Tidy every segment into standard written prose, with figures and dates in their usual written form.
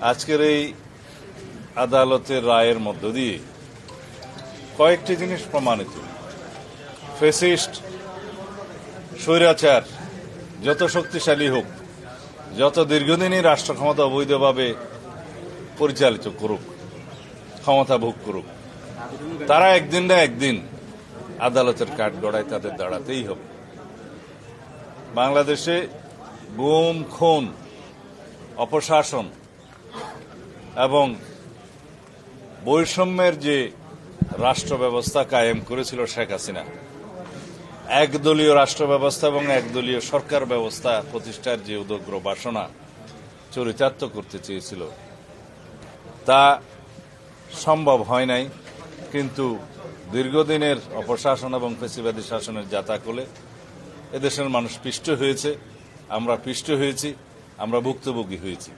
আজকের এই আদালতের রায়ের মধ্য দিয়ে কয়েকটি জিনিস প্রমাণিত। ফ্যাসিস্ট স্বৈরাচার যত শক্তিশালী হোক, যত দীর্ঘদিনই রাষ্ট্র ক্ষমতা অবৈধভাবে পরিচালিত করুক, ক্ষমতা ভোগ করুক, তারা একদিন না একদিন আদালতের কাঠগড়ায় তাদের দাঁড়াতেই হবে। বাংলাদেশে গুম, খুন, অপশাসন এবং বৈষম্যের যে রাষ্ট্র ব্যবস্থা কায়েম করেছিল শেখ হাসিনা, একদলীয় রাষ্ট্র ব্যবস্থা এবং একদলীয় সরকার ব্যবস্থা প্রতিষ্ঠার যে উদগ্র বাসনা চরিতার্থ করতে চেয়েছিল, তা সম্ভব হয় নাই। কিন্তু দীর্ঘদিনের অপশাসন এবং ফ্যাসিবাদী শাসনের জাতাকলে এদেশের মানুষ পিষ্ট হয়েছে, আমরা পিষ্ট হয়েছি, আমরা ভুক্তভোগী হয়েছি।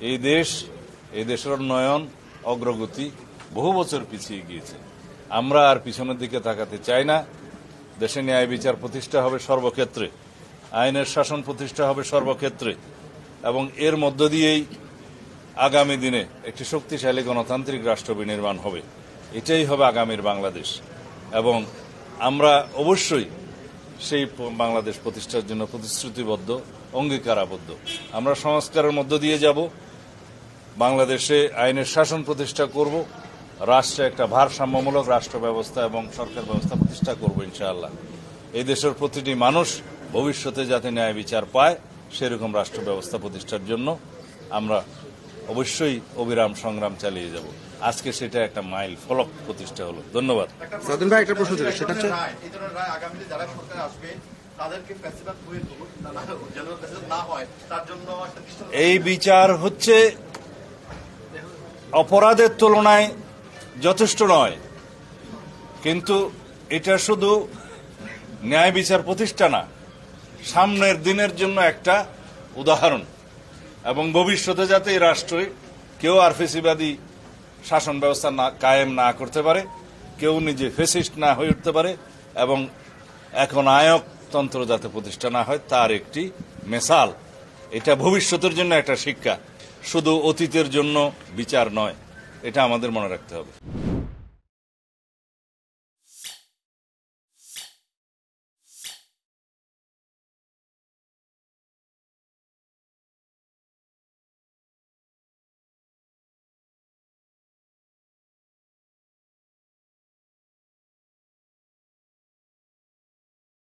এই দেশের উন্নয়ন অগ্রগতি বহু বছর পিছিয়ে গিয়েছে। আমরা আর পিছনের দিকে তাকাতে চাই না। দেশে ন্যায় বিচার প্রতিষ্ঠা হবে সর্বক্ষেত্রে, আইনের শাসন প্রতিষ্ঠা হবে সর্বক্ষেত্রে, এবং এর মধ্য দিয়েই আগামী দিনে একটি শক্তিশালী গণতান্ত্রিক রাষ্ট্র বিনির্মাণ হবে। এটাই হবে আগামীর বাংলাদেশ, এবং আমরা অবশ্যই সেই বাংলাদেশ প্রতিষ্ঠার জন্য প্রতিশ্রুতিবদ্ধ, অঙ্গীকারাবদ্ধ। আমরা সংস্কারের মধ্য দিয়ে যাব, বাংলাদেশে আইনের শাসন প্রতিষ্ঠা করব, রাষ্ট্রে একটা ভারসাম্যমূলক রাষ্ট্র ব্যবস্থা এবং সরকার ব্যবস্থা প্রতিষ্ঠা করব ইনশাআল্লাহ। এই দেশের প্রতিটি মানুষ ভবিষ্যতে যাতে ন্যায় বিচার পায় সেরকম রাষ্ট্র ব্যবস্থা প্রতিষ্ঠার জন্য আমরা অবশ্যই অবিরাম সংগ্রাম চালিয়ে যাব। আজকে সেটা একটা মাইল ফলক প্রতিষ্ঠা হলো। ধন্যবাদ। সাদিন ভাই, একটা প্রশ্ন ছিল, সেটা হচ্ছে এই বিচার হচ্ছে অপরাধের তুলনায় যথেষ্ট নয়, কিন্তু এটা শুধু ন্যায় বিচার প্রতিষ্ঠা না, সামনের দিনের জন্য একটা উদাহরণ, এবং ভবিষ্যতে যাতে এই রাষ্ট্রে কেউ আর ফ্যাসিবাদী শাসন ব্যবস্থা কায়েম না করতে পারে, কেউ নিজে ফ্যাসিস্ট না হয়ে উঠতে পারে, এবং এখন নায়কতন্ত্র যাতে প্রতিষ্ঠা না হয় তার একটি মেসাল। এটা ভবিষ্যতের জন্য একটা শিক্ষা, শুধু অতীতের জন্য বিচার নয়। এটা আমাদের মনে রাখতে হবে।